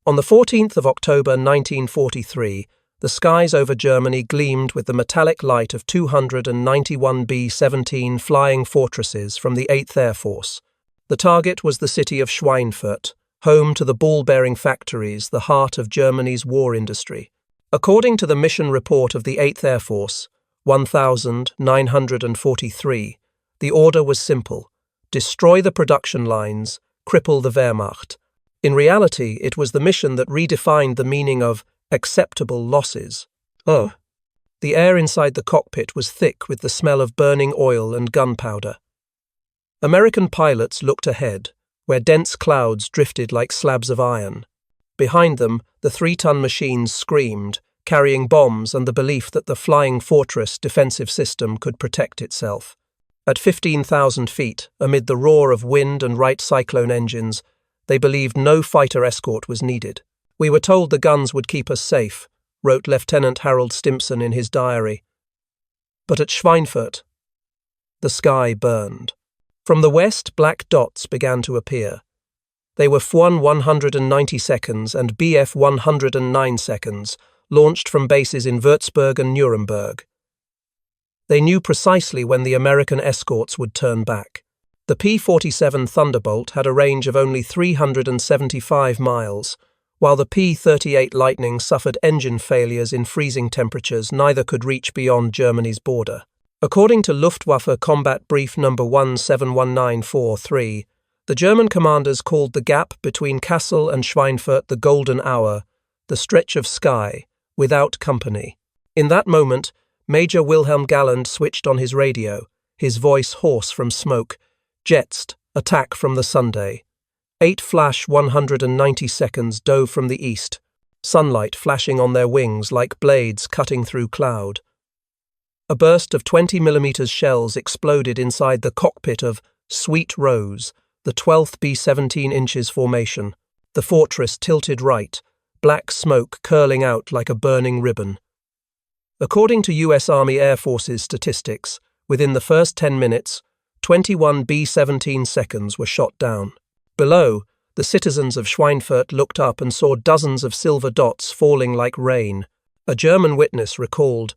On the 14th of October 1943, the skies over Germany gleamed with the metallic light of 291 B-17 flying fortresses from the 8th Air Force. The target was the city of Schweinfurt, home to the ball-bearing factories, the heart of Germany's war industry. According to the mission report of the 8th Air Force, 1943, the order was simple: destroy the production lines, cripple the Wehrmacht. In reality, it was the mission that redefined the meaning of acceptable losses. The air inside the cockpit was thick with the smell of burning oil and gunpowder. American pilots looked ahead, where dense clouds drifted like slabs of iron. Behind them, the 3-ton machines screamed, carrying bombs and the belief that the Flying Fortress defensive system could protect itself. At 15,000 feet, amid the roar of wind and Wright cyclone engines, they believed no fighter escort was needed. "We were told the guns would keep us safe," wrote Lieutenant Harold Stimson in his diary. But at Schweinfurt, the sky burned. From the west, black dots began to appear. They were F-1 190 and Bf 109, launched from bases in Würzburg and Nuremberg. They knew precisely when the American escorts would turn back. The P-47 Thunderbolt had a range of only 375 miles, while the P-38 Lightning suffered engine failures in freezing temperatures neither could reach beyond Germany's border. According to Luftwaffe Combat Brief No. 171943, the German commanders called the gap between Kassel and Schweinfurt the golden hour, the stretch of sky, without company. In that moment, Major Wilhelm Galland switched on his radio, his voice hoarse from smoke. "Jets, attack from the Sunday." 8 Flash 190 dove from the east, sunlight flashing on their wings like blades cutting through cloud. A burst of 20mm shells exploded inside the cockpit of Sweet Rose, the 12th B-17 inches formation. The fortress tilted right, black smoke curling out like a burning ribbon. According to U.S. Army Air Force's statistics, within the first 10 minutes, 21 B-17 were shot down. Below, the citizens of Schweinfurt looked up and saw dozens of silver dots falling like rain. A German witness recalled,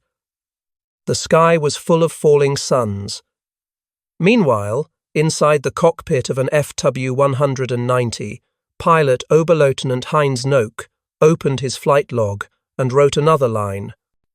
"The sky was full of falling suns." Meanwhile, inside the cockpit of an FW 190, pilot Oberleutnant Heinz Noack opened his flight log and wrote another line: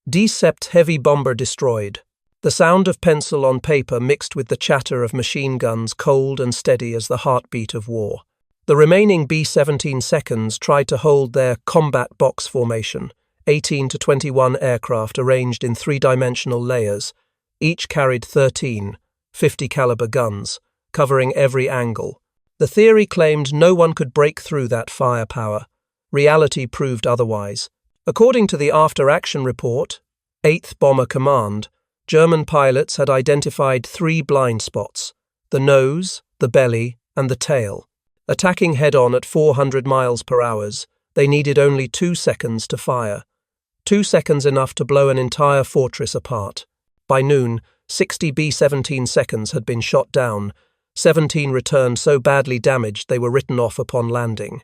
"Decept heavy bomber destroyed." The sound of pencil on paper mixed with the chatter of machine guns cold and steady as the heartbeat of war. The remaining B-17 tried to hold their combat box formation, 18 to 21 aircraft arranged in 3-dimensional layers. Each carried 13 50-caliber guns, covering every angle. The theory claimed no one could break through that firepower. Reality proved otherwise. According to the after-action report, 8th Bomber Command, German pilots had identified 3 blind spots: the nose, the belly, and the tail. Attacking head-on at 400 miles per hour, they needed only 2 seconds to fire. 2 seconds enough to blow an entire fortress apart. By noon, 60 B-17 had been shot down. 17 returned so badly damaged they were written off upon landing.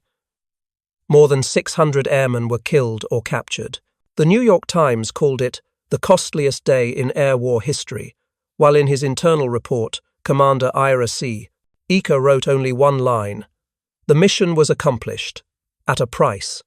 More than 600 airmen were killed or captured. The New York Times called it the costliest day in air war history, while in his internal report, Commander Ira C. Eaker wrote only one line: "The mission was accomplished. At a price."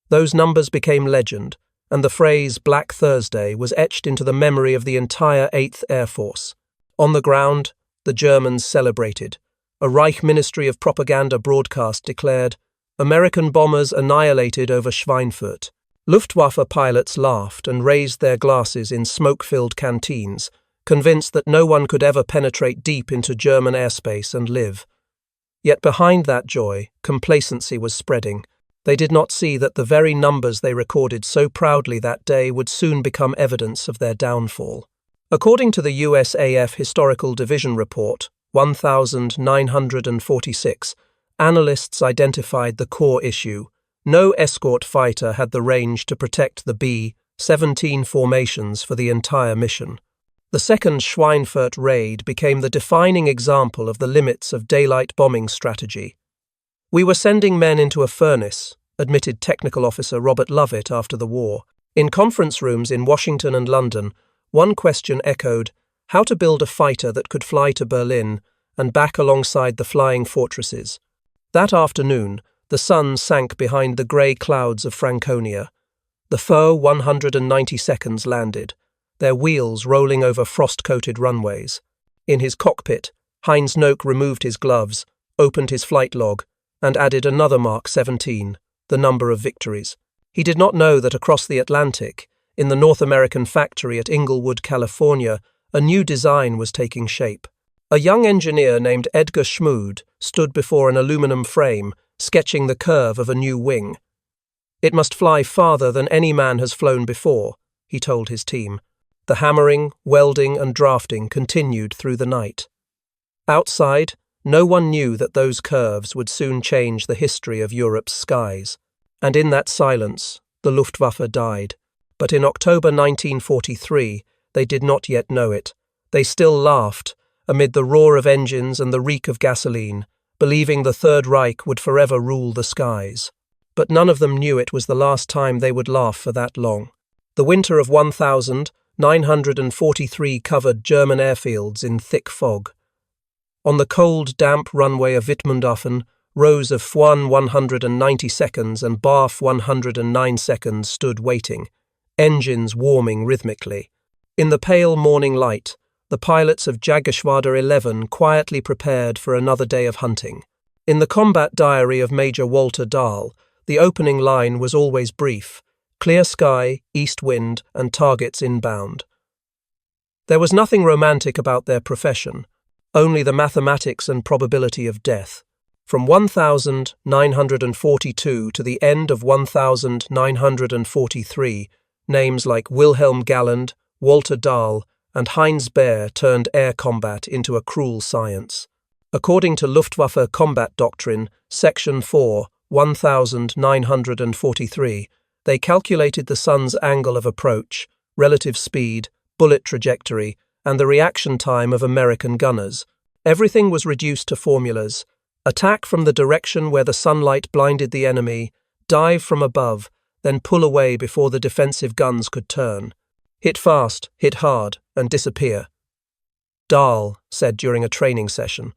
Those numbers became legend, and the phrase Black Thursday was etched into the memory of the entire 8th Air Force. On the ground, the Germans celebrated. A Reich Ministry of Propaganda broadcast declared, "American bombers annihilated over Schweinfurt." Luftwaffe pilots laughed and raised their glasses in smoke-filled canteens, convinced that no one could ever penetrate deep into German airspace and live. Yet behind that joy, complacency was spreading. They did not see that the very numbers they recorded so proudly that day would soon become evidence of their downfall. According to the USAF Historical Division Report, 1946, analysts identified the core issue: no escort fighter had the range to protect the B-17 formations for the entire mission. The second Schweinfurt raid became the defining example of the limits of daylight bombing strategy. "We were sending men into a furnace, admitted technical officer Robert Lovett after the war. In conference rooms in Washington and London, one question echoed how to build a fighter that could fly to Berlin and back alongside the flying fortresses. That afternoon, the sun sank behind the grey clouds of Franconia. The faux 192nds landed, their wheels rolling over frost-coated runways. In his cockpit, Heinz Noak removed his gloves, opened his flight log, and added another Mark 17, the number of victories. He did not know that across the Atlantic, in the North American factory at Inglewood, California, a new design was taking shape. A young engineer named Edgar Schmood stood before an aluminum frame, sketching the curve of a new wing. "It must fly farther than any man has flown before," he told his team. The hammering, welding, and drafting continued through the night. Outside, no one knew that those curves would soon change the history of Europe's skies. And in that silence, the Luftwaffe died. But in October 1943, they did not yet know it. They still laughed, amid the roar of engines and the reek of gasoline, believing the Third Reich would forever rule the skies. But none of them knew it was the last time they would laugh for that long. The winter of 1943 covered German airfields in thick fog. On the cold, damp runway of Wittmundhafen, rows of F1 192nds and BAF 109nds stood waiting, engines warming rhythmically. In the pale morning light, the pilots of Jägerschwader 11 quietly prepared for another day of hunting. In the combat diary of Major Walter Dahl, the opening line was always brief: clear sky, east wind, and targets inbound. There was nothing romantic about their profession, only the mathematics and probability of death. From 1942 to the end of 1943, names like Wilhelm Galland, Walter Dahl, and Heinz Baer turned air combat into a cruel science. According to Luftwaffe Combat Doctrine, Section 4, 1943, they calculated the sun's angle of approach, relative speed, bullet trajectory, and the reaction time of American gunners. Everything was reduced to formulas: attack from the direction where the sunlight blinded the enemy, dive from above, then pull away before the defensive guns could turn. Hit fast, hit hard, and disappear. Dahl said during a training session.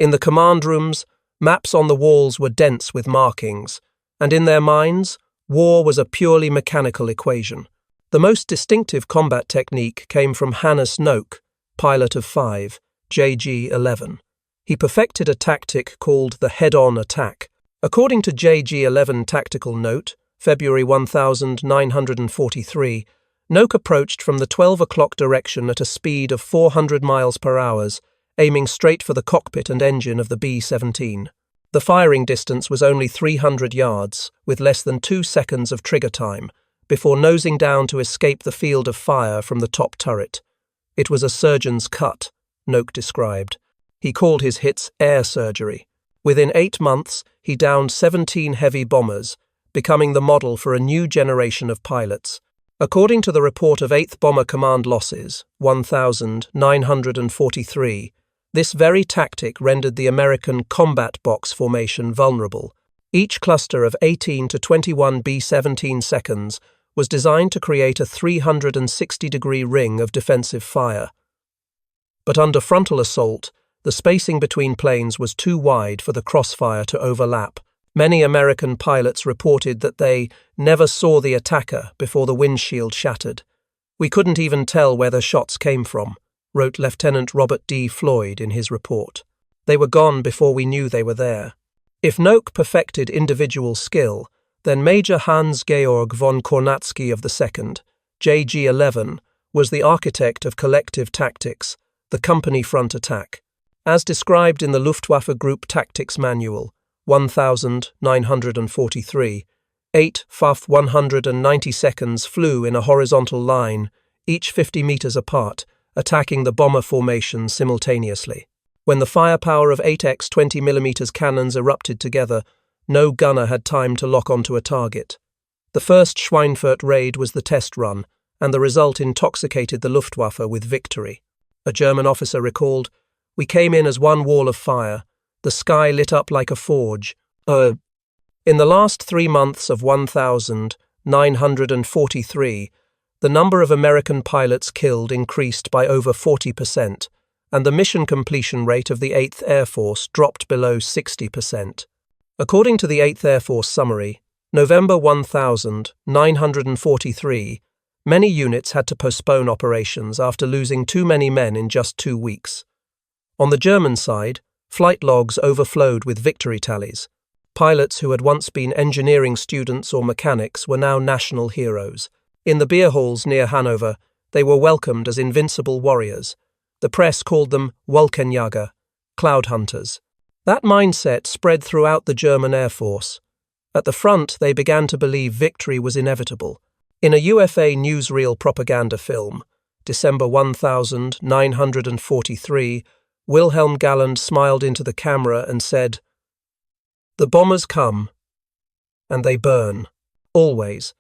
In the command rooms, maps on the walls were dense with markings, and in their minds, war was a purely mechanical equation. The most distinctive combat technique came from Hannes Noak, pilot of 5, JG-11. He perfected a tactic called the head-on attack. According to JG-11 Tactical Note, February 1943, Noak approached from the 12 o'clock direction at a speed of 400 miles per hour, aiming straight for the cockpit and engine of the B-17. The firing distance was only 300 yards, with less than 2 seconds of trigger time, before nosing down to escape the field of fire from the top turret. It was a surgeon's cut, Noak described. He called his hits air surgery. Within 8 months, he downed 17 heavy bombers, becoming the model for a new generation of pilots. According to the report of 8th Bomber Command losses, 1,943, this very tactic rendered the American combat box formation vulnerable. Each cluster of 18 to 21 B-17 seconds was designed to create a 360-degree ring of defensive fire. But under frontal assault, the spacing between planes was too wide for the crossfire to overlap. Many American pilots reported that they never saw the attacker before the windshield shattered. "We couldn't even tell where the shots came from," wrote Lieutenant Robert D. Floyd in his report. "They were gone before we knew they were there." If Noak perfected individual skill, then Major Hans-Georg von Kornatzky of the 2nd, JG-11, was the architect of collective tactics, the company front attack. As described in the Luftwaffe Group Tactics Manual, 1943, 8 FAF 192nds flew in a horizontal line, each 50 meters apart, attacking the bomber formation simultaneously. When the firepower of 8x 20mm cannons erupted together, no gunner had time to lock onto a target. The first Schweinfurt raid was the test run, and the result intoxicated the Luftwaffe with victory. A German officer recalled, "We came in as one wall of fire. The sky lit up like a forge. In the last 3 months of 1943, the number of American pilots killed increased by over 40%, and the mission completion rate of the 8th Air Force dropped below 60%. According to the 8th Air Force summary, November 1943, many units had to postpone operations after losing too many men in just 2 weeks. On the German side, flight logs overflowed with victory tallies. Pilots who had once been engineering students or mechanics were now national heroes. In the beer halls near Hanover, they were welcomed as invincible warriors. The press called them Wolkenjäger, cloud hunters. That mindset spread throughout the German Air Force. At the front, they began to believe victory was inevitable. In a UFA newsreel propaganda film, December 1943, Wilhelm Galland smiled into the camera and said, "The bombers come, and they burn, always."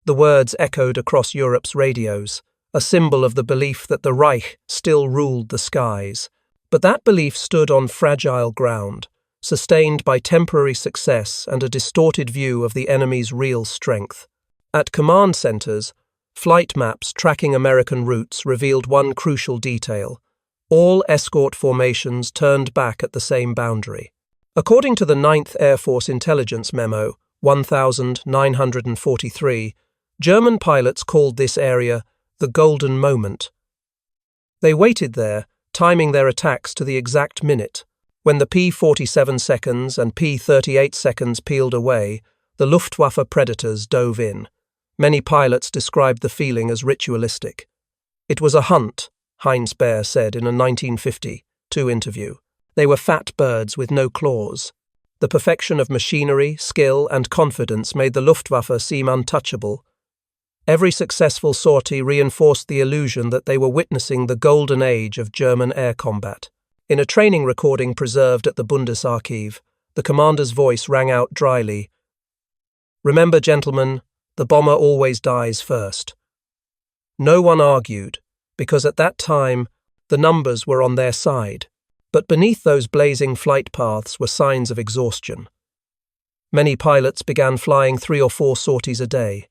The words echoed across Europe's radios, a symbol of the belief that the Reich still ruled the skies. But that belief stood on fragile ground, sustained by temporary success and a distorted view of the enemy's real strength. At command centers, flight maps tracking American routes revealed one crucial detail: all escort formations turned back at the same boundary. According to the 9th Air Force Intelligence Memo, 1943, German pilots called this area the Golden Moment. They waited there, timing their attacks to the exact minute. When the P-47 seconds and P-38 seconds peeled away, the Luftwaffe predators dove in. Many pilots described the feeling as ritualistic. "It was a hunt," Heinz Baer said in a 1952 interview. "They were fat birds with no claws." The perfection of machinery, skill, and confidence made the Luftwaffe seem untouchable. Every successful sortie reinforced the illusion that they were witnessing the golden age of German air combat. In a training recording preserved at the Bundesarchiv, the commander's voice rang out dryly, "Remember, gentlemen, the bomber always dies first." No one argued, because at that time, the numbers were on their side. But beneath those blazing flight paths were signs of exhaustion. Many pilots began flying 3 or 4 sorties a day.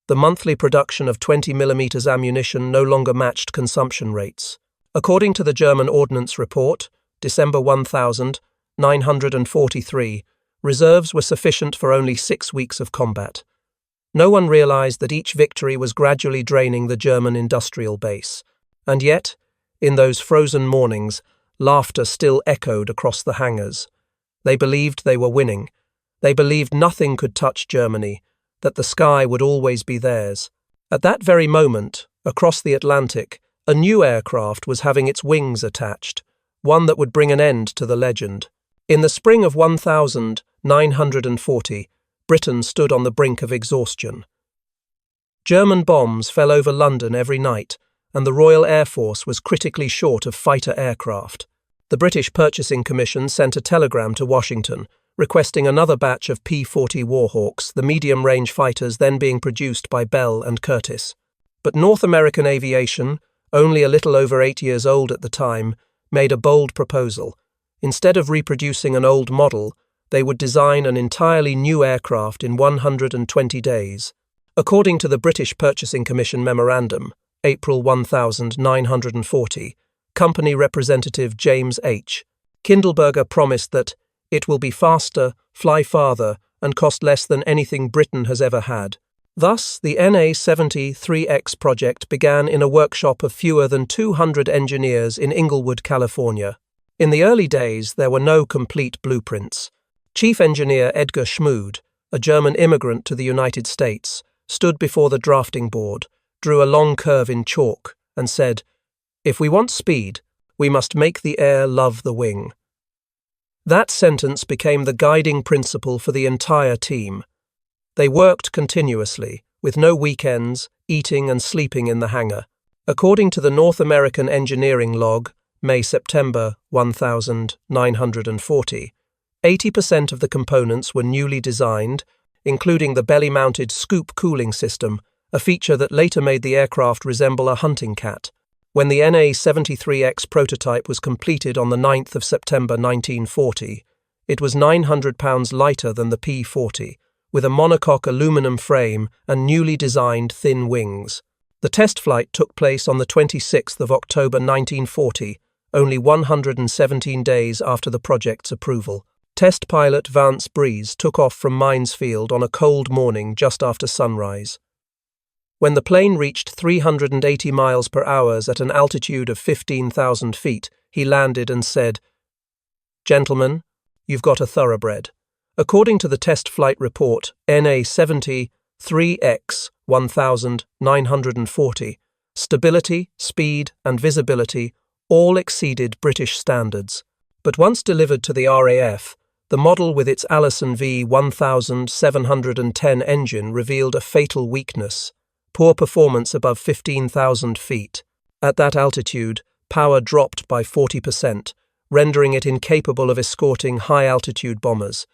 The monthly production of 20mm ammunition no longer matched consumption rates. According to the German Ordnance Report, December 1943, reserves were sufficient for only 6 weeks of combat. No one realized that each victory was gradually draining the German industrial base. And yet, in those frozen mornings, laughter still echoed across the hangars. They believed they were winning. They believed nothing could touch Germany, that the sky would always be theirs. At that very moment, across the Atlantic, a new aircraft was having its wings attached, one that would bring an end to the legend. In the spring of 1940, Britain stood on the brink of exhaustion. German bombs fell over London every night, and the Royal Air Force was critically short of fighter aircraft. The British Purchasing Commission sent a telegram to Washington, requesting another batch of P-40 Warhawks, the medium-range fighters then being produced by Bell and Curtiss. But North American aviation, only a little over 8 years old at the time, made a bold proposal. Instead of reproducing an old model, they would design an entirely new aircraft in 120 days. According to the British Purchasing Commission Memorandum, April 1940, company representative James H. Kindleberger promised that it will be faster, fly farther, and cost less than anything Britain has ever had. Thus, the NA-73X project began in a workshop of fewer than 200 engineers in Inglewood, California. In the early days, there were no complete blueprints. Chief Engineer Edgar Schmood, a German immigrant to the United States, stood before the drafting board, drew a long curve in chalk, and said, "If we want speed, we must make the air love the wing." That sentence became the guiding principle for the entire team. They worked continuously, with no weekends, eating and sleeping in the hangar. According to the North American Engineering Log, May-September 1940, 80% of the components were newly designed, including the belly-mounted scoop cooling system, a feature that later made the aircraft resemble a hunting cat. When the NA-73X prototype was completed on the 9th of September 1940, It was 900 pounds lighter than the P-40, with a monocoque aluminum frame and newly designed thin wings. The test flight took place on the 26th of October 1940, only 117 days after the project's approval. Test pilot Vance Breeze took off from Minesfield on a cold morning just after sunrise. When the plane reached 380 miles per hour at an altitude of 15,000 feet, he landed and said, "Gentlemen, you've got a thoroughbred." According to the test flight report, NA-70 3X 1940, stability, speed, and visibility all exceeded British standards. But once delivered to the RAF, the model with its Allison V1710 engine revealed a fatal weakness: poor performance above 15,000 feet. At that altitude, power dropped by 40%, rendering it incapable of escorting high-altitude bombers.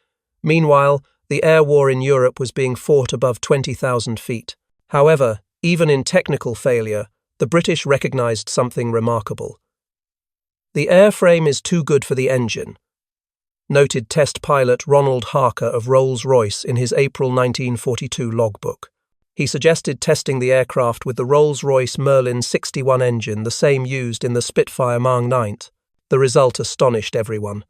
Meanwhile, the air war in Europe was being fought above 20,000 feet. However, even in technical failure, the British recognized something remarkable. "The airframe is too good for the engine," noted test pilot Ronald Harker of Rolls-Royce in his April 1942 logbook. He suggested testing the aircraft with the Rolls-Royce Merlin 61 engine, the same used in the Spitfire Mark 9. The result astonished everyone.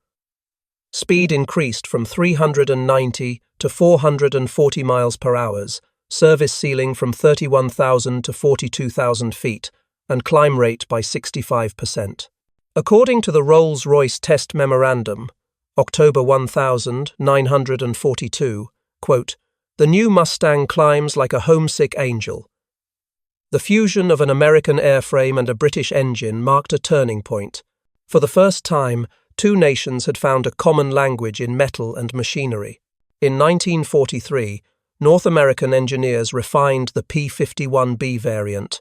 Speed increased from 390 to 440 miles per hour, service ceiling from 31,000 to 42,000 feet, and climb rate by 65%. According to the Rolls-Royce Test Memorandum, October 1942, quote, "The new Mustang climbs like a homesick angel." The fusion of an American airframe and a British engine marked a turning point. For the first time, two nations had found a common language in metal and machinery. In 1943, North American engineers refined the P-51B variant.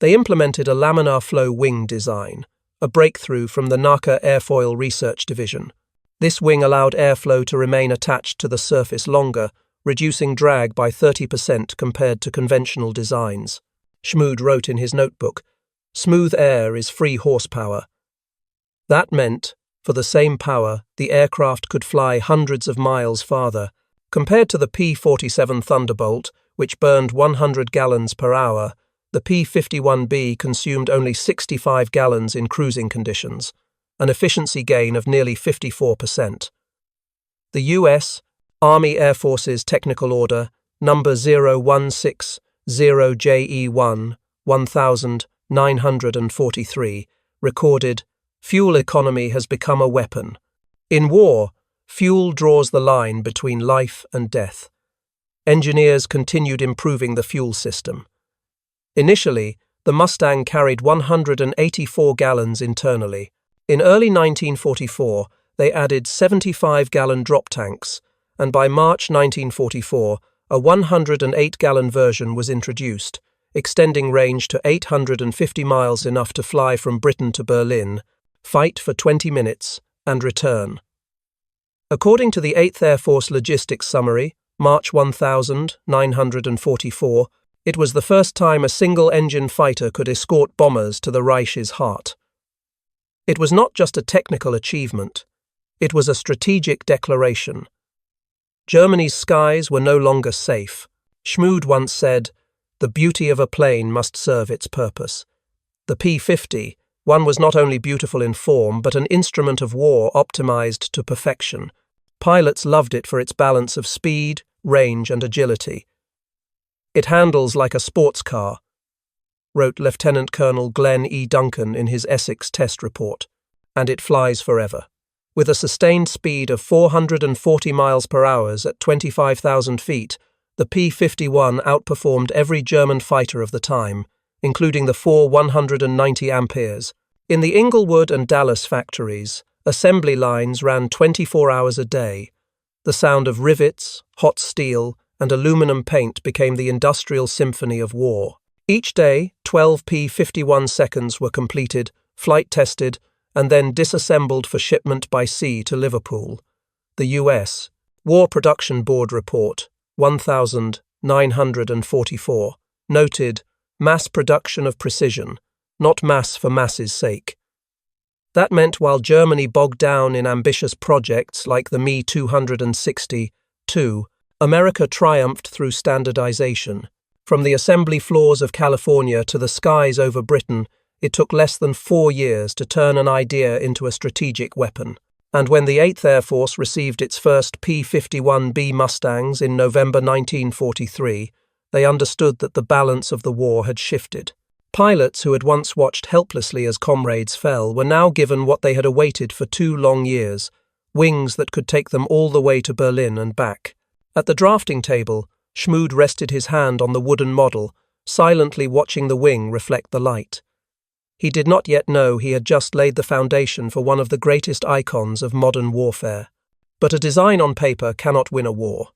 They implemented a laminar flow wing design, a breakthrough from the NACA Airfoil Research Division. This wing allowed airflow to remain attached to the surface longer, reducing drag by 30% compared to conventional designs. Schmood wrote in his notebook, "Smooth air is free horsepower." That meant, for the same power, the aircraft could fly hundreds of miles farther. Compared to the P-47 Thunderbolt, which burned 100 gallons per hour, the P-51B consumed only 65 gallons in cruising conditions, an efficiency gain of nearly 54%. The U.S. Army Air Force's Technical Order, number 0160JE1, 1943, recorded, "Fuel economy has become a weapon. In war, fuel draws the line between life and death." Engineers continued improving the fuel system. Initially, the Mustang carried 184 gallons internally. In early 1944, they added 75-gallon drop tanks, and by March 1944, a 108-gallon version was introduced, extending range to 850 miles, enough to fly from Britain to Berlin, fight for 20 minutes, and return. According to the 8th Air Force Logistics Summary, March 1944, it was the first time a single-engine fighter could escort bombers to the Reich's heart. It was not just a technical achievement, it was a strategic declaration. Germany's skies were no longer safe. Schmood once said, "The beauty of a plane must serve its purpose." The P-50, one was not only beautiful in form, but an instrument of war optimized to perfection. Pilots loved it for its balance of speed, range, and agility. "It handles like a sports car," wrote Lieutenant Colonel Glenn E. Duncan in his Essex test report, "and it flies forever." With a sustained speed of 440 miles per hour at 25,000 feet, the P-51 outperformed every German fighter of the time, including the four 190 amperes. In the Inglewood and Dallas factories, assembly lines ran 24 hours a day. The sound of rivets, hot steel, and aluminum paint became the industrial symphony of war. Each day, 12 P-51 seconds were completed, flight tested, and then disassembled for shipment by sea to Liverpool. The U.S. War Production Board Report, 1944, noted, "Mass production of precision, not mass for mass's sake." That meant while Germany bogged down in ambitious projects like the Me-260-2, America triumphed through standardization. From the assembly floors of California to the skies over Britain, it took less than 4 years to turn an idea into a strategic weapon. And when the 8th Air Force received its first P-51B Mustangs in November 1943, they understood that the balance of the war had shifted. Pilots who had once watched helplessly as comrades fell were now given what they had awaited for 2 long years, wings that could take them all the way to Berlin and back. At the drafting table, Schmood rested his hand on the wooden model, silently watching the wing reflect the light. He did not yet know he had just laid the foundation for one of the greatest icons of modern warfare. But a design on paper cannot win a war.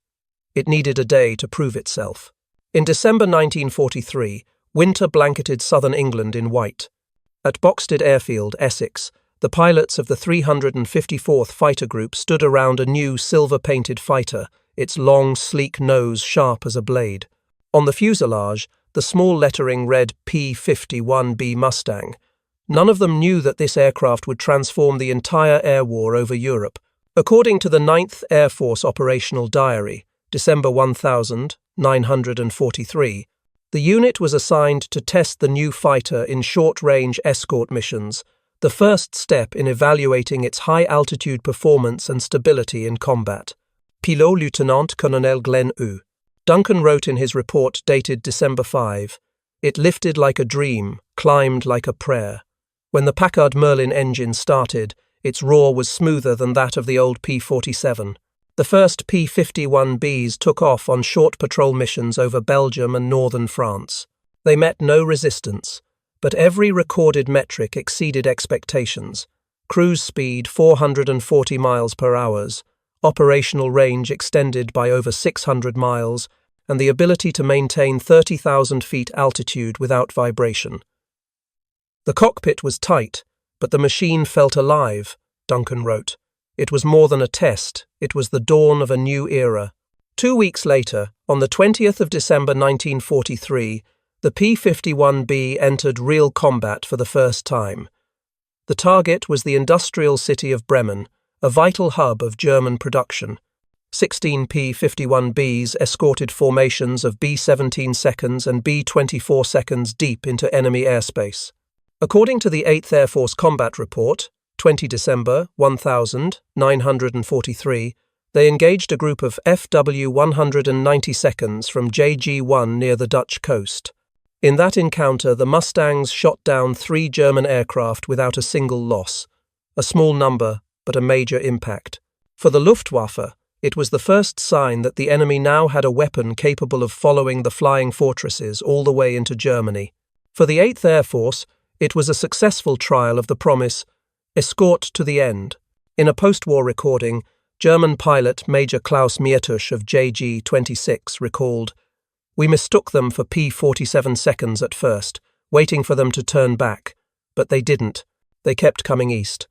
It needed a day to prove itself. In December 1943, winter blanketed southern England in white. At Boxted Airfield, Essex, the pilots of the 354th Fighter Group stood around a new silver-painted fighter, its long, sleek nose sharp as a blade. On the fuselage, the small lettering read P-51B Mustang. None of them knew that this aircraft would transform the entire air war over Europe. According to the 9th Air Force Operational Diary, December 1943, the unit was assigned to test the new fighter in short-range escort missions, the first step in evaluating its high-altitude performance and stability in combat. Pilot Lieutenant Colonel Glenn U. Duncan wrote in his report dated December 5, "It lifted like a dream, climbed like a prayer. When the Packard Merlin engine started, its roar was smoother than that of the old P-47. The first P-51Bs took off on short patrol missions over Belgium and northern France. They met no resistance, but every recorded metric exceeded expectations. Cruise speed 440 miles per hour, operational range extended by over 600 miles, and the ability to maintain 30,000 feet altitude without vibration. The cockpit was tight, but the machine felt alive," Duncan wrote. "It was more than a test, it was the dawn of a new era." 2 weeks later, on the 20th of December 1943, the P-51B entered real combat for the first time. The target was the industrial city of Bremen, a vital hub of German production. 16 P-51Bs escorted formations of B-17 seconds and B-24 seconds deep into enemy airspace. According to the 8th Air Force Combat Report, 20 December 1943, they engaged a group of FW-190 seconds from JG-1 near the Dutch coast. In that encounter, the Mustangs shot down 3 German aircraft without a single loss, a small number, but a major impact. For the Luftwaffe, it was the first sign that the enemy now had a weapon capable of following the flying fortresses all the way into Germany. For the 8th Air Force, it was a successful trial of the promise, "Escort to the end." In a post-war recording, German pilot Major Klaus Mietusch of JG-26 recalled, "We mistook them for P-47 seconds at first, waiting for them to turn back, but they didn't. They kept coming east."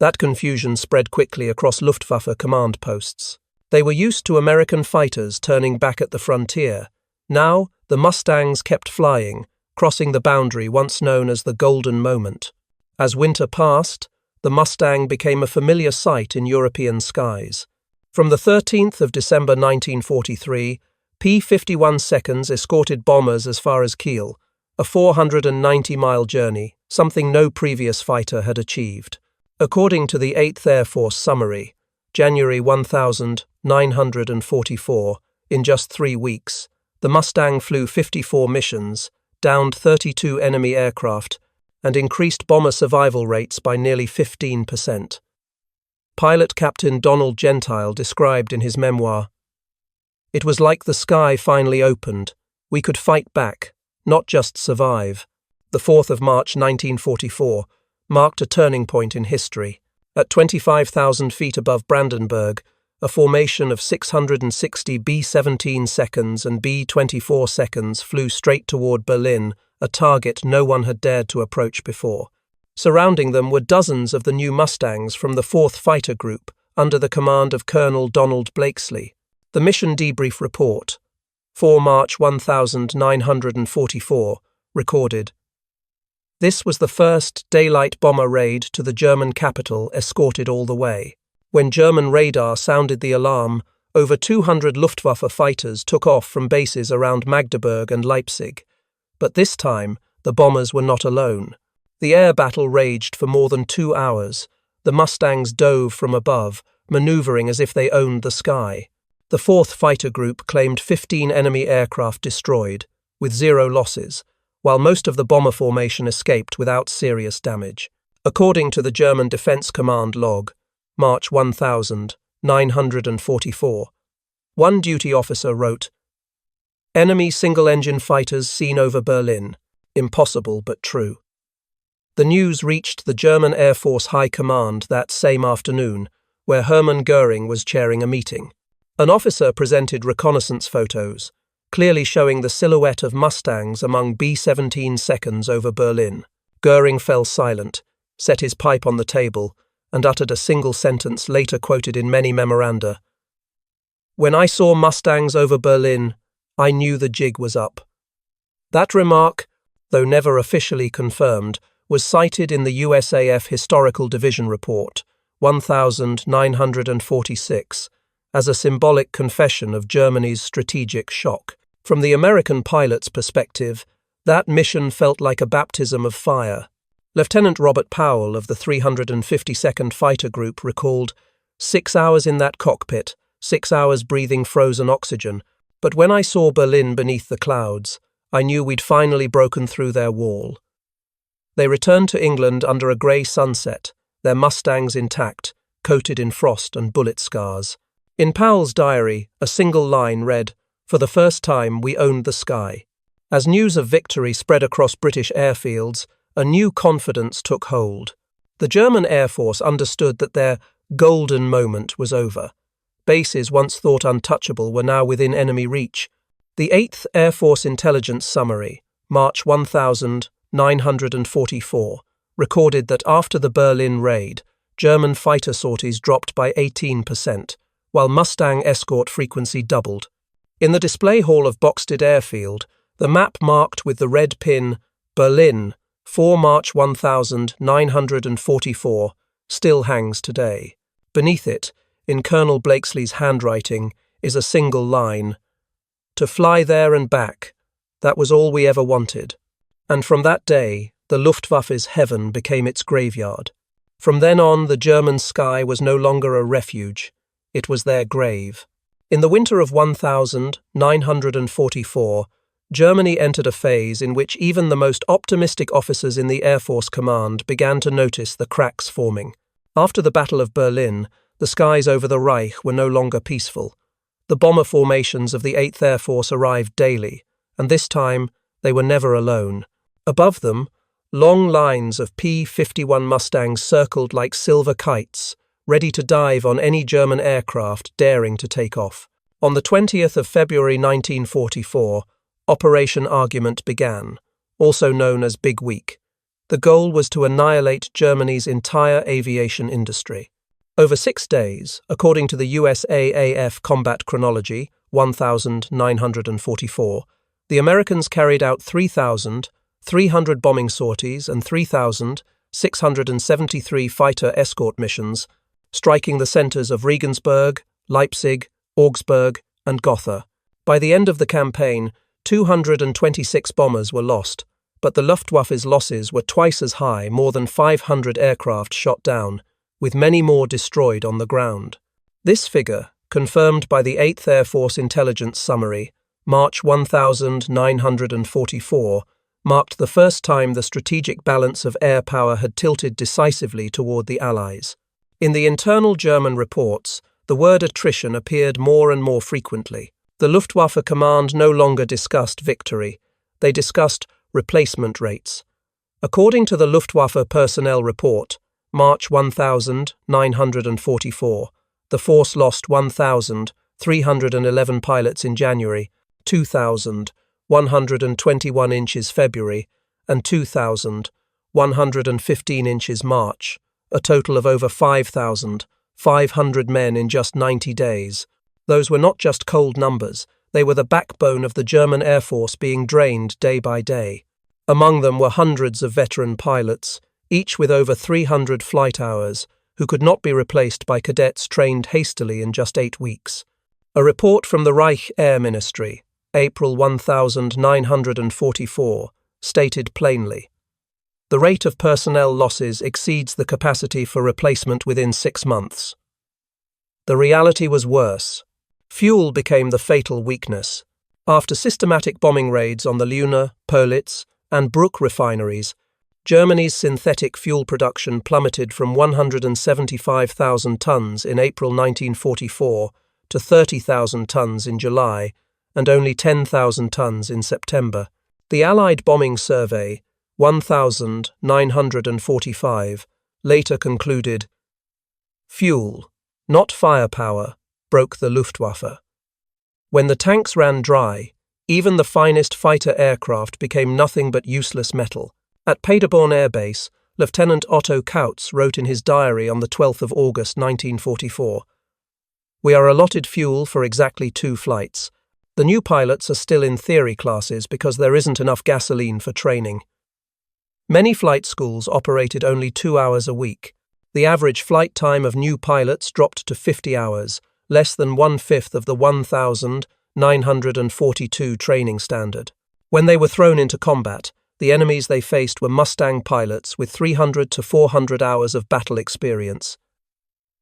That confusion spread quickly across Luftwaffe command posts. They were used to American fighters turning back at the frontier. Now, the Mustangs kept flying, crossing the boundary once known as the Golden Moment. As winter passed, the Mustang became a familiar sight in European skies. From the 13th of December 1943, P-51 seconds escorted bombers as far as Kiel, a 490-mile journey, something no previous fighter had achieved. According to the 8th Air Force Summary, January 1944, in just 3 weeks, the Mustang flew 54 missions, downed 32 enemy aircraft, and increased bomber survival rates by nearly 15%. Pilot Captain Donald Gentile described in his memoir, "It was like the sky finally opened. We could fight back, not just survive." The 4th of March 1944 marked a turning point in history. At 25,000 feet above Brandenburg, a formation of 660 B-17 seconds and B-24 seconds flew straight toward Berlin, a target no one had dared to approach before. Surrounding them were dozens of the new Mustangs from the 4th Fighter Group, under the command of Colonel Donald Blakesley. The Mission Debrief Report, 4 March 1944, recorded, This was the first daylight bomber raid to the German capital, escorted all the way. When German radar sounded the alarm, over 200 Luftwaffe fighters took off from bases around Magdeburg and Leipzig. But this time, the bombers were not alone. The air battle raged for more than 2 hours. The Mustangs dove from above, maneuvering as if they owned the sky. The 4th Fighter Group claimed 15 enemy aircraft destroyed, with 0 losses, while most of the bomber formation escaped without serious damage. According to the German Defense Command log, March 1944, one duty officer wrote, "Enemy single-engine fighters seen over Berlin. Impossible but true." The news reached the German Air Force High Command that same afternoon, where Hermann Göring was chairing a meeting. An officer presented reconnaissance photos, clearly showing the silhouette of Mustangs among B-17 seconds over Berlin. Göring fell silent, set his pipe on the table, and uttered a single sentence later quoted in many memoranda. "When I saw Mustangs over Berlin, I knew the jig was up." That remark, though never officially confirmed, was cited in the USAF Historical Division Report, 1946, as a symbolic confession of Germany's strategic shock. From the American pilot's perspective, that mission felt like a baptism of fire. Lieutenant Robert Powell of the 352nd Fighter Group recalled, 6 hours in that cockpit, 6 hours breathing frozen oxygen, but when I saw Berlin beneath the clouds, I knew we'd finally broken through their wall. They returned to England under a grey sunset, their Mustangs intact, coated in frost and bullet scars. In Powell's diary, a single line read, "For the first time, we owned the sky." As news of victory spread across British airfields, a new confidence took hold. The German Air Force understood that their golden moment was over. Bases once thought untouchable were now within enemy reach. The 8th Air Force Intelligence Summary, March 1944, recorded that after the Berlin raid, German fighter sorties dropped by 18%, while Mustang escort frequency doubled. In the display hall of Boxted Airfield, the map marked with the red pin, Berlin, 4 March 1944, still hangs today. Beneath it, in Colonel Blakesley's handwriting, is a single line, "To fly there and back, that was all we ever wanted." And from that day, the Luftwaffe's heaven became its graveyard. From then on, the German sky was no longer a refuge, it was their grave. In the winter of 1944, Germany entered a phase in which even the most optimistic officers in the Air Force Command began to notice the cracks forming. After the Battle of Berlin, the skies over the Reich were no longer peaceful. The bomber formations of the 8th Air Force arrived daily, and this time they were never alone. Above them, long lines of P-51 Mustangs circled like silver kites, ready to dive on any German aircraft daring to take off. On the 20th of February 1944, Operation Argument began, also known as Big Week. The goal was to annihilate Germany's entire aviation industry. Over 6 days, according to the USAAF Combat Chronology, 1944, the Americans carried out 3,300 bombing sorties and 3,673 fighter escort missions, striking the centers of Regensburg, Leipzig, Augsburg, and Gotha. By the end of the campaign, 226 bombers were lost, but the Luftwaffe's losses were twice as high, more than 500 aircraft shot down, with many more destroyed on the ground. This figure, confirmed by the 8th Air Force Intelligence Summary, March 1944, marked the first time the strategic balance of air power had tilted decisively toward the Allies. In the internal German reports, the word attrition appeared more and more frequently. The Luftwaffe command no longer discussed victory, they discussed replacement rates. According to the Luftwaffe Personnel Report, March 1944, the force lost 1,311 pilots in January, 2,121 inches February, and 2,115 inches March, a total of over 5,500 men in just 90 days. Those were not just cold numbers, they were the backbone of the German Air Force being drained day by day. Among them were hundreds of veteran pilots, each with over 300 flight hours, who could not be replaced by cadets trained hastily in just 8 weeks. A report from the Reich Air Ministry, April 1944, stated plainly, "The rate of personnel losses exceeds the capacity for replacement within 6 months." The reality was worse. Fuel became the fatal weakness. After systematic bombing raids on the Luna, Politz, and Bruck refineries, Germany's synthetic fuel production plummeted from 175,000 tons in April 1944 to 30,000 tons in July and only 10,000 tons in September. The Allied bombing survey, 1945, later concluded, "Fuel, not firepower, broke the Luftwaffe." When the tanks ran dry, even the finest fighter aircraft became nothing but useless metal. At Paderborn Air Base, Lieutenant Otto Kautz wrote in his diary on the 12th of August 1944, "We are allotted fuel for exactly 2 flights. The new pilots are still in theory classes because there isn't enough gasoline for training." Many flight schools operated only 2 hours a week. The average flight time of new pilots dropped to 50 hours, less than 1/5 of the 1,942 training standard. When they were thrown into combat, the enemies they faced were Mustang pilots with 300 to 400 hours of battle experience.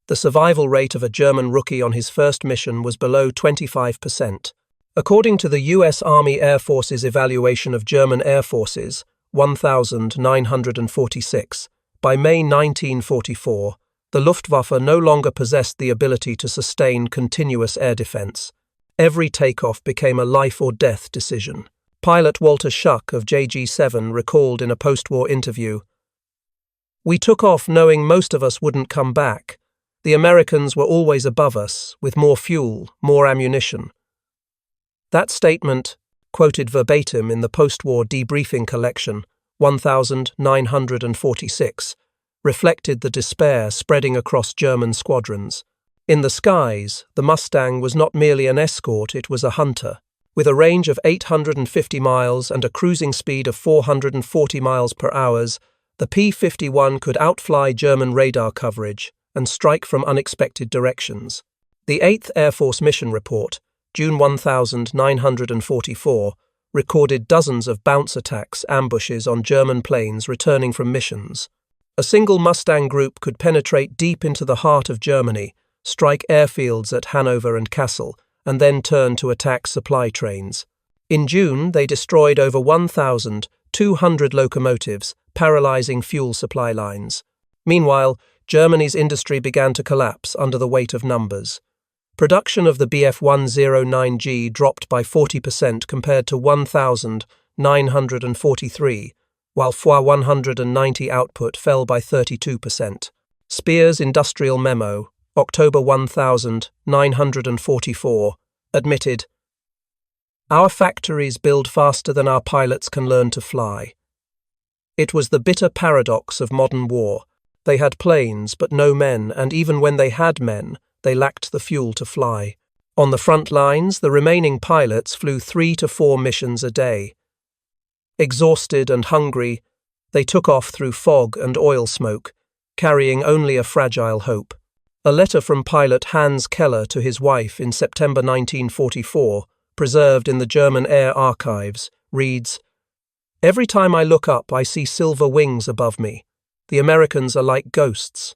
The survival rate of a German rookie on his first mission was below 25%. According to the U.S. Army Air Force's evaluation of German air forces, 1,946, by May 1944, the Luftwaffe no longer possessed the ability to sustain continuous air defense. Every takeoff became a life-or-death decision. Pilot Walter Schuck of JG-7 recalled in a post-war interview, "We took off knowing most of us wouldn't come back. The Americans were always above us, with more fuel, more ammunition." That statement, quoted verbatim in the post-war debriefing collection, 1946, reflected the despair spreading across German squadrons. In the skies, the Mustang was not merely an escort, it was a hunter. With a range of 850 miles and a cruising speed of 440 miles per hour, the P-51 could outfly German radar coverage and strike from unexpected directions. The 8th Air Force Mission Report, June 1944, recorded dozens of bounce attacks, ambushes on German planes returning from missions. A single Mustang group could penetrate deep into the heart of Germany, strike airfields at Hanover and Kassel, and then turn to attack supply trains. In June, they destroyed over 1,200 locomotives, paralyzing fuel supply lines. Meanwhile, Germany's industry began to collapse under the weight of numbers. Production of the Bf-109G dropped by 40% compared to 1,943, while F-190 output fell by 32%. Speer's Industrial Memo, October 1944, admitted, "Our factories build faster than our pilots can learn to fly." It was the bitter paradox of modern war. They had planes but no men, and even when they had men, they lacked the fuel to fly. On the front lines, the remaining pilots flew 3 to 4 missions a day. Exhausted and hungry, they took off through fog and oil smoke, carrying only a fragile hope. A letter from pilot Hans Keller to his wife in September 1944, preserved in the German Air Archives, reads, "Every time I look up, I see silver wings above me. The Americans are like ghosts.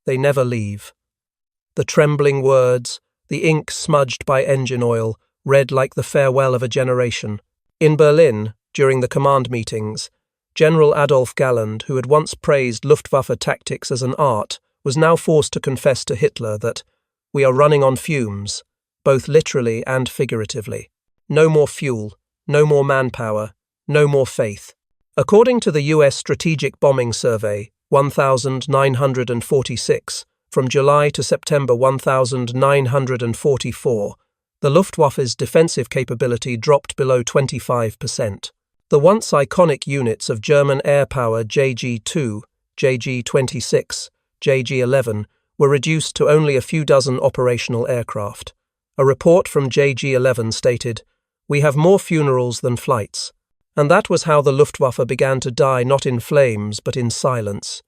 They never leave." The trembling words, the ink smudged by engine oil, read like the farewell of a generation. In Berlin, during the command meetings, General Adolf Galland, who had once praised Luftwaffe tactics as an art, was now forced to confess to Hitler that "we are running on fumes," both literally and figuratively. No more fuel, no more manpower, no more faith. According to the U.S. Strategic Bombing Survey, 1946, from July to September 1944, the Luftwaffe's defensive capability dropped below 25%. The once iconic units of German air power JG-2, JG-26, JG-11 were reduced to only a few dozen operational aircraft. A report from JG-11 stated, "We have more funerals than flights. And that was how the Luftwaffe began to die, not in flames, but in silence.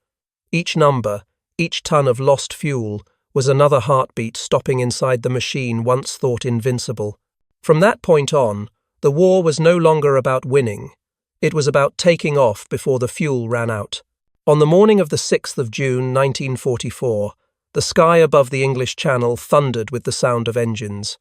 Each number, each ton of lost fuel, was another heartbeat stopping inside the machine once thought invincible. From that point on, the war was no longer about winning. It was about taking off before the fuel ran out. On the morning of the 6th of June 1944, the sky above the English Channel thundered with the sound of engines.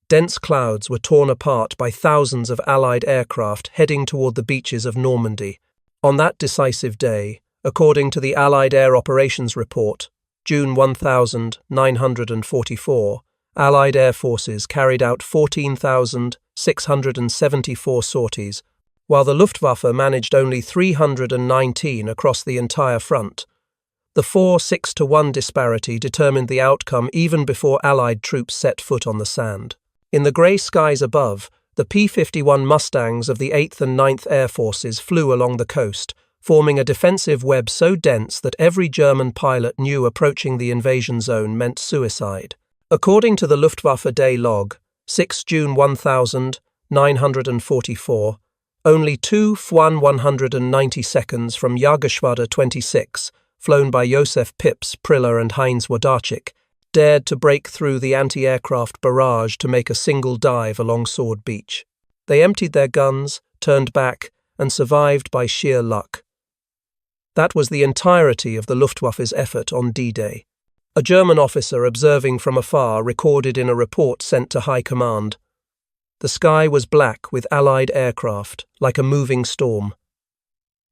Dense clouds were torn apart by thousands of Allied aircraft heading toward the beaches of Normandy. On that decisive day, according to the Allied Air Operations Report, June 1944, Allied air forces carried out 14,674 sorties, while the Luftwaffe managed only 319 across the entire front. The 4-6-1 disparity determined the outcome even before Allied troops set foot on the sand. In the grey skies above, the P-51 Mustangs of the 8th and 9th Air Forces flew along the coast, forming a defensive web so dense that every German pilot knew approaching the invasion zone meant suicide. According to the Luftwaffe day log, 6 June 1944, only two F1 190 seconds from Jagerschwader 26, flown by Josef Pips, Priller and Heinz Wodachik, dared to break through the anti-aircraft barrage to make a single dive along Sword Beach. They emptied their guns, turned back, and survived by sheer luck. That was the entirety of the Luftwaffe's effort on D-Day. A German officer observing from afar recorded in a report sent to High Command. The sky was black with Allied aircraft, like a moving storm.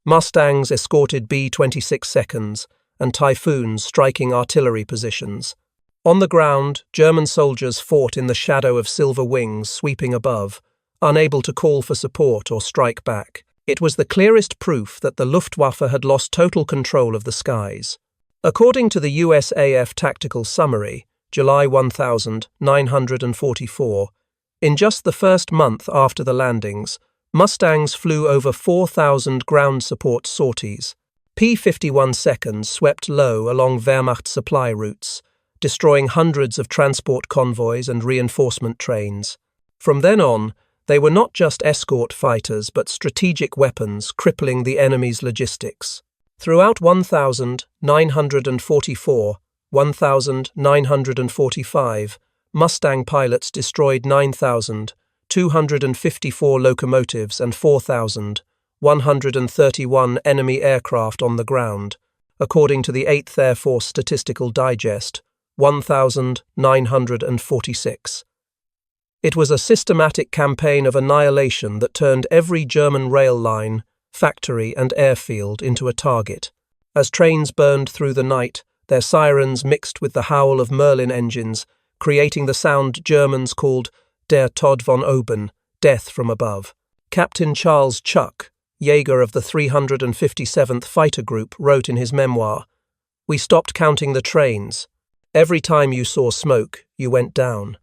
Mustangs escorted B-26 seconds, and Typhoons striking artillery positions. On the ground, German soldiers fought in the shadow of silver wings sweeping above, unable to call for support or strike back. It was the clearest proof that the Luftwaffe had lost total control of the skies. According to the USAF Tactical Summary, July 1944, in just the first month after the landings, Mustangs flew over 4,000 ground support sorties. P-51 seconds swept low along Wehrmacht supply routes, destroying hundreds of transport convoys and reinforcement trains. From then on, they were not just escort fighters but strategic weapons crippling the enemy's logistics. Throughout 1944, 1945, Mustang pilots destroyed 9,254 locomotives and 4,131 enemy aircraft on the ground, according to the 8th Air Force Statistical Digest, 1,946. It was a systematic campaign of annihilation that turned every German rail line, factory and airfield into a target. As trains burned through the night, their sirens mixed with the howl of Merlin engines, creating the sound Germans called Der Tod von oben, death from above. Captain Charles Chuck, Jaeger of the 357th Fighter Group, wrote in his memoir, "We stopped counting the trains. Every time you saw smoke, you went down."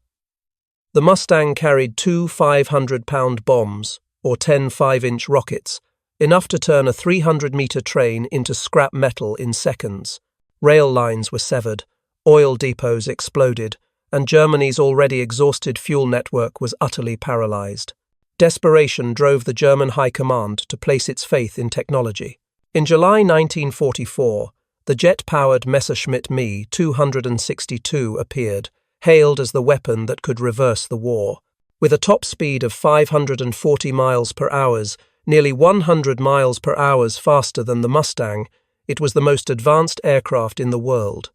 The Mustang carried two 500-pound bombs, or 10 5-inch rockets, enough to turn a 300-meter train into scrap metal in seconds. Rail lines were severed, oil depots exploded, and Germany's already exhausted fuel network was utterly paralyzed. Desperation drove the German High Command to place its faith in technology. In July 1944, the jet-powered Messerschmitt Me 262 appeared, hailed as the weapon that could reverse the war. With a top speed of 540 miles per hour, nearly 100 miles per hour faster than the Mustang, it was the most advanced aircraft in the world.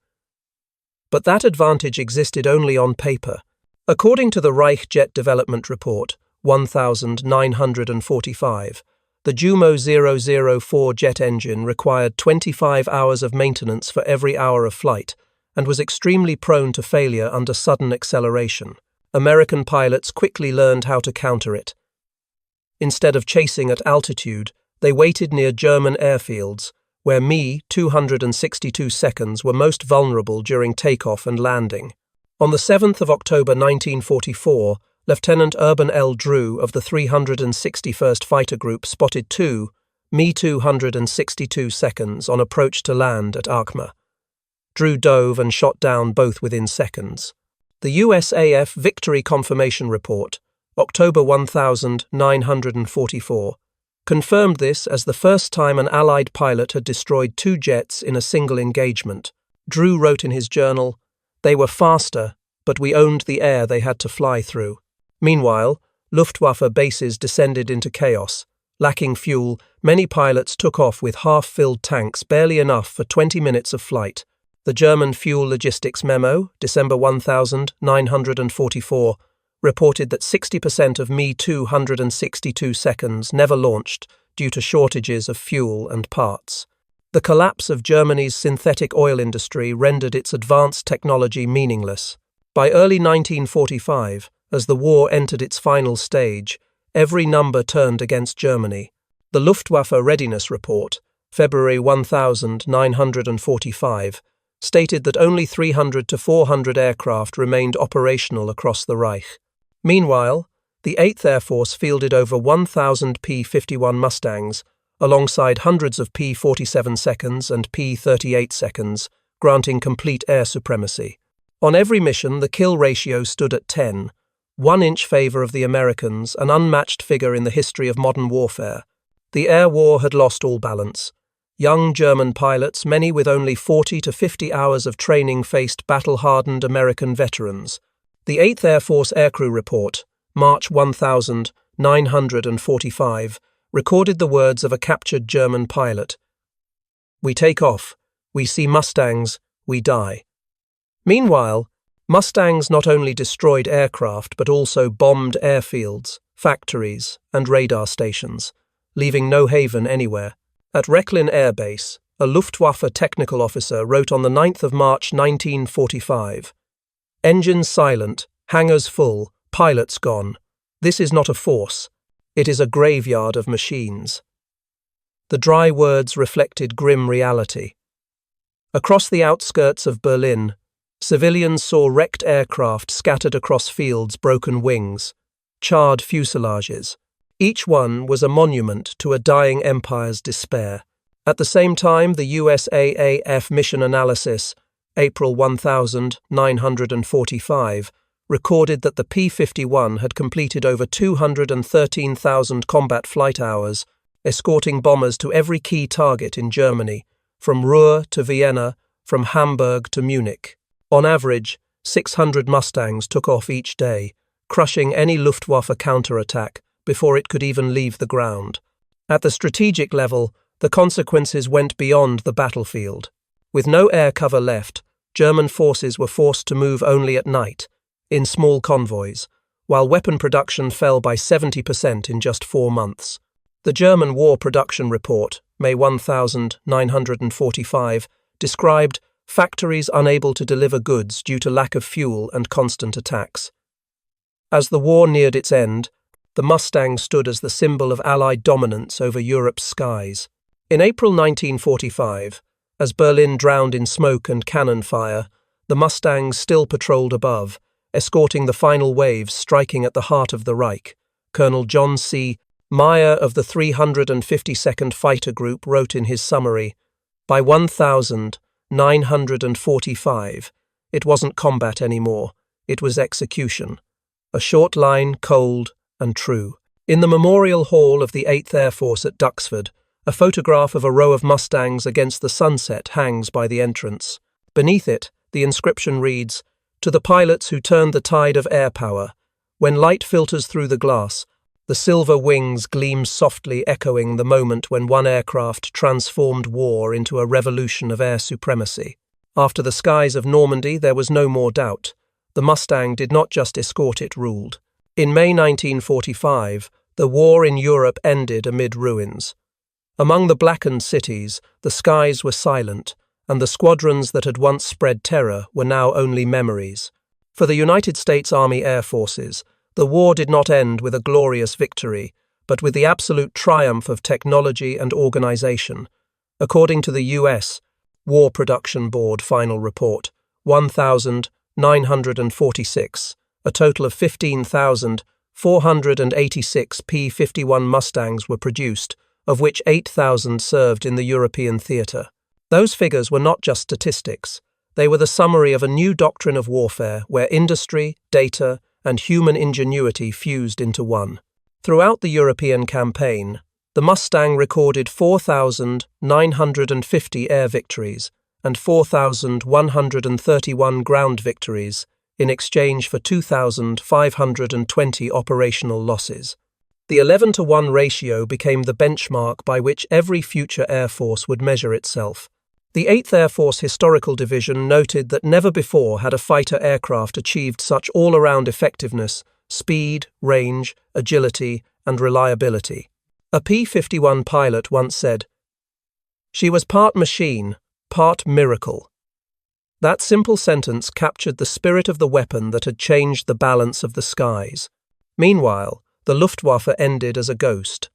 But that advantage existed only on paper. According to the Reich Jet Development Report, 1945, the Jumo 004 jet engine required 25 hours of maintenance for every hour of flight and was extremely prone to failure under sudden acceleration. American pilots quickly learned how to counter it. Instead of chasing at altitude, they waited near German airfields, where Me 262 seconds were most vulnerable during takeoff and landing. On the 7th of October 1944, Lieutenant Urban L. Drew of the 361st Fighter Group spotted two Me 262 seconds on approach to land at Aachen. Drew dove and shot down both within seconds. The USAF Victory Confirmation Report, October 1944, confirmed this as the first time an Allied pilot had destroyed 2 jets in a single engagement. Drew wrote in his journal, "They were faster, but we owned the air they had to fly through." Meanwhile, Luftwaffe bases descended into chaos. Lacking fuel, many pilots took off with half-filled tanks, barely enough for 20 minutes of flight. The German Fuel Logistics Memo, December 1944, reported that 60% of Me-262 seconds never launched due to shortages of fuel and parts. The collapse of Germany's synthetic oil industry rendered its advanced technology meaningless. By early 1945, as the war entered its final stage, every number turned against Germany. The Luftwaffe Readiness Report, February 1945, stated that only 300 to 400 aircraft remained operational across the Reich. Meanwhile, the 8th Air Force fielded over 1,000 P-51 Mustangs, alongside hundreds of P-47 seconds and P-38 seconds, granting complete air supremacy. On every mission, the kill ratio stood at 10, 1-inch favor of the Americans, an unmatched figure in the history of modern warfare. The air war had lost all balance. Young German pilots, many with only 40 to 50 hours of training, faced battle-hardened American veterans. The 8th Air Force Aircrew Report, March 1945, recorded the words of a captured German pilot. "We take off. We see Mustangs. We die." Meanwhile, Mustangs not only destroyed aircraft but also bombed airfields, factories, and radar stations, leaving no haven anywhere. At Rechlin Air Base, a Luftwaffe technical officer wrote on the 9th of March 1945, "Engines silent, hangars full, pilots gone. This is not a force. It is a graveyard of machines." The dry words reflected grim reality. Across the outskirts of Berlin, civilians saw wrecked aircraft scattered across fields, broken wings, charred fuselages. Each one was a monument to a dying empire's despair. At the same time, the USAAF mission analysis, April 1945, recorded that the P-51 had completed over 213,000 combat flight hours, escorting bombers to every key target in Germany, from Ruhr to Vienna, from Hamburg to Munich. On average, 600 Mustangs took off each day, crushing any Luftwaffe counterattack before it could even leave the ground. At the strategic level, the consequences went beyond the battlefield. With no air cover left, German forces were forced to move only at night, in small convoys, while weapon production fell by 70% in just 4 months. The German War Production Report, May 1945, described factories unable to deliver goods due to lack of fuel and constant attacks. As the war neared its end, the Mustang stood as the symbol of Allied dominance over Europe's skies. In April 1945, as Berlin drowned in smoke and cannon fire, the Mustangs still patrolled above, escorting the final waves striking at the heart of the Reich. Colonel John C. Meyer of the 352nd Fighter Group wrote in his summary, "By 1945, it wasn't combat anymore, it was execution. A short line, cold and true." In the Memorial Hall of the 8th Air Force at Duxford, a photograph of a row of Mustangs against the sunset hangs by the entrance. Beneath it, the inscription reads, "To the pilots who turned the tide of air power. When light filters through the glass, the silver wings gleam softly, echoing the moment when one aircraft transformed war into a revolution of air supremacy." After the skies of Normandy, there was no more doubt. The Mustang did not just escort, it ruled. In May 1945, the war in Europe ended amid ruins. Among the blackened cities, the skies were silent, and the squadrons that had once spread terror were now only memories. For the United States Army Air Forces, the war did not end with a glorious victory, but with the absolute triumph of technology and organization. According to the U.S. War Production Board Final Report, 1,946, a total of 15,486 P-51 Mustangs were produced, of which 8,000 served in the European theatre. Those figures were not just statistics. They were the summary of a new doctrine of warfare where industry, data, and human ingenuity fused into one. Throughout the European campaign, the Mustang recorded 4,950 air victories and 4,131 ground victories in exchange for 2,520 operational losses. The 11-to-1 ratio became the benchmark by which every future Air Force would measure itself. The 8th Air Force Historical Division noted that never before had a fighter aircraft achieved such all-around effectiveness, speed, range, agility, and reliability. A P-51 pilot once said, "She was part machine, part miracle." That simple sentence captured the spirit of the weapon that had changed the balance of the skies. Meanwhile, the Luftwaffe ended as a ghost.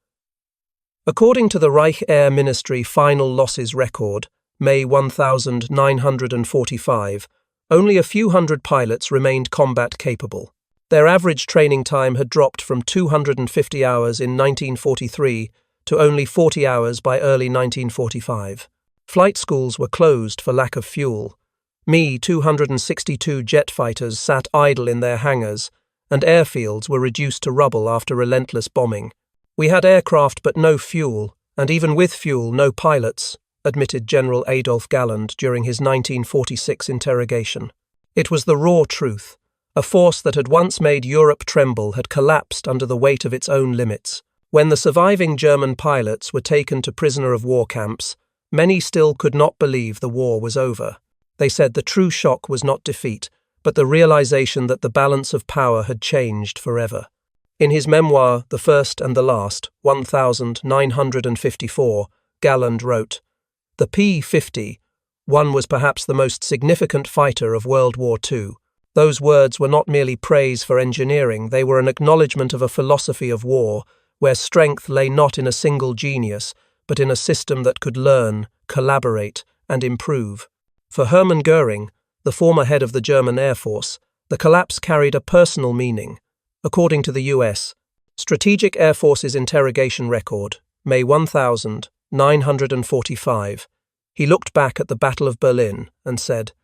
According to the Reich Air Ministry final losses record, May 1945, only a few hundred pilots remained combat capable. Their average training time had dropped from 250 hours in 1943 to only 40 hours by early 1945. Flight schools were closed for lack of fuel. Mi-262 jet fighters sat idle in their hangars, and airfields were reduced to rubble after relentless bombing. "We had aircraft but no fuel, and even with fuel, no pilots," admitted General Adolf Galland during his 1946 interrogation. It was the raw truth. A force that had once made Europe tremble had collapsed under the weight of its own limits. When the surviving German pilots were taken to prisoner-of-war camps, many still could not believe the war was over. They said the true shock was not defeat, but the realization that the balance of power had changed forever. In his memoir, The First and the Last, 1954, Galland wrote, "The P-51 was perhaps the most significant fighter of World War II. Those words were not merely praise for engineering, they were an acknowledgement of a philosophy of war, where strength lay not in a single genius, but in a system that could learn, collaborate, and improve." For Hermann Göring, the former head of the German Air Force, the collapse carried a personal meaning. According to the U.S. Strategic Air Force's interrogation record, May 1945, he looked back at the Battle of Berlin and said,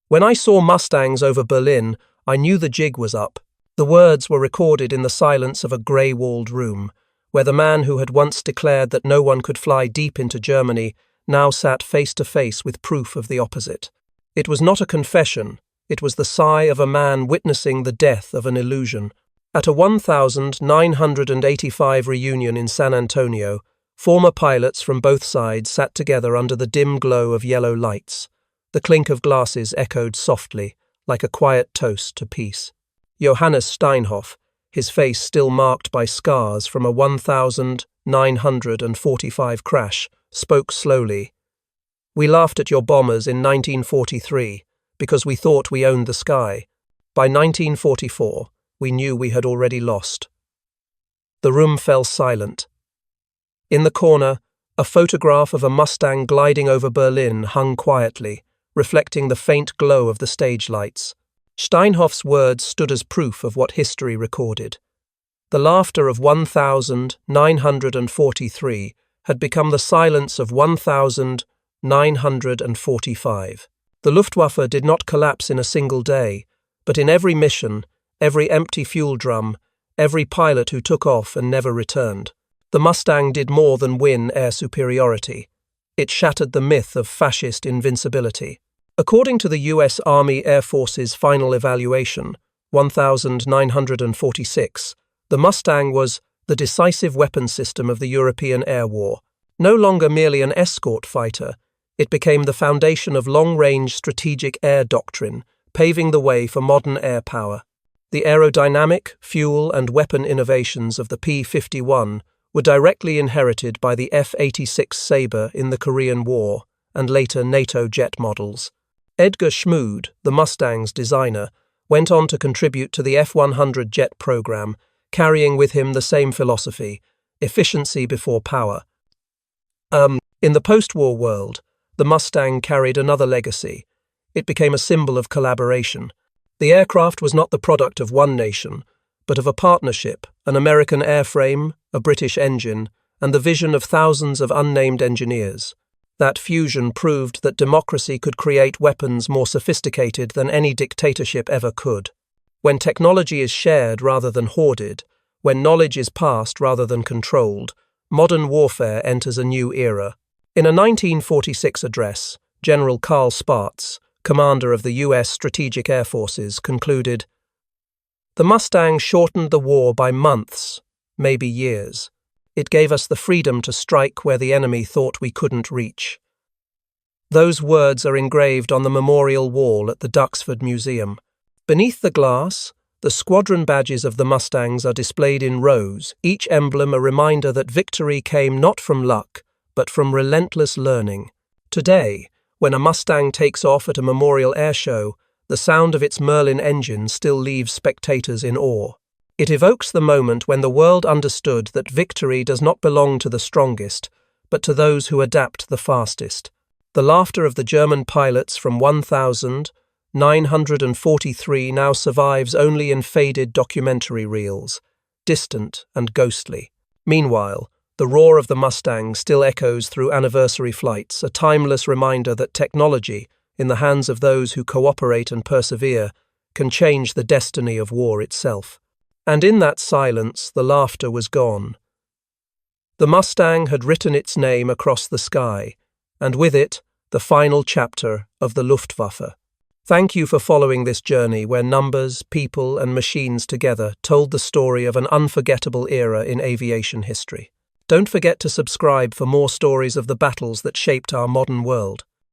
"When I saw Mustangs over Berlin, I knew the jig was up." The words were recorded in the silence of a grey-walled room, where the man who had once declared that no one could fly deep into Germany now sat face to face with proof of the opposite. It was not a confession, it was the sigh of a man witnessing the death of an illusion. At a 1985 reunion in San Antonio, former pilots from both sides sat together under the dim glow of yellow lights. The clink of glasses echoed softly, like a quiet toast to peace. Johannes Steinhoff, his face still marked by scars from a 1945 crash, spoke slowly. "We laughed at your bombers in 1943 because we thought we owned the sky. By 1944, we knew we had already lost." The room fell silent. In the corner, a photograph of a Mustang gliding over Berlin hung quietly, reflecting the faint glow of the stage lights. Steinhoff's words stood as proof of what history recorded. The laughter of 1943 had become the silence of 1945. The Luftwaffe did not collapse in a single day, but in every mission, every empty fuel drum, every pilot who took off and never returned. The Mustang did more than win air superiority. It shattered the myth of fascist invincibility. According to the U.S. Army Air Force's final evaluation, 1946, the Mustang was the decisive weapon system of the European air war. No longer merely an escort fighter, it became the foundation of long-range strategic air doctrine, paving the way for modern air power. The aerodynamic, fuel, and weapon innovations of the P-51 were directly inherited by the F-86 Sabre in the Korean War and later NATO jet models. Edgar Schmood, the Mustang's designer, went on to contribute to the F-100 jet program, carrying with him the same philosophy, efficiency before power. In the post-war world, the Mustang carried another legacy. It became a symbol of collaboration. The aircraft was not the product of one nation, but of a partnership, an American airframe, a British engine, and the vision of thousands of unnamed engineers. That fusion proved that democracy could create weapons more sophisticated than any dictatorship ever could. When technology is shared rather than hoarded, when knowledge is passed rather than controlled, modern warfare enters a new era. In a 1946 address, General Karl Spaatz, commander of the U.S. Strategic Air Forces, concluded, "The Mustang shortened the war by months, maybe years. It gave us the freedom to strike where the enemy thought we couldn't reach." Those words are engraved on the memorial wall at the Duxford Museum. Beneath the glass, the squadron badges of the Mustangs are displayed in rows, each emblem a reminder that victory came not from luck, but from relentless learning. Today, when a Mustang takes off at a memorial airshow, the sound of its Merlin engine still leaves spectators in awe. It evokes the moment when the world understood that victory does not belong to the strongest, but to those who adapt the fastest. The laughter of the German pilots from 1943 now survives only in faded documentary reels, distant and ghostly. Meanwhile, the roar of the Mustang still echoes through anniversary flights, a timeless reminder that technology, in the hands of those who cooperate and persevere, can change the destiny of war itself. And in that silence, the laughter was gone. The Mustang had written its name across the sky, and with it, the final chapter of the Luftwaffe. Thank you for following this journey where numbers, people, and machines together told the story of an unforgettable era in aviation history. Don't forget to subscribe for more stories of the battles that shaped our modern world.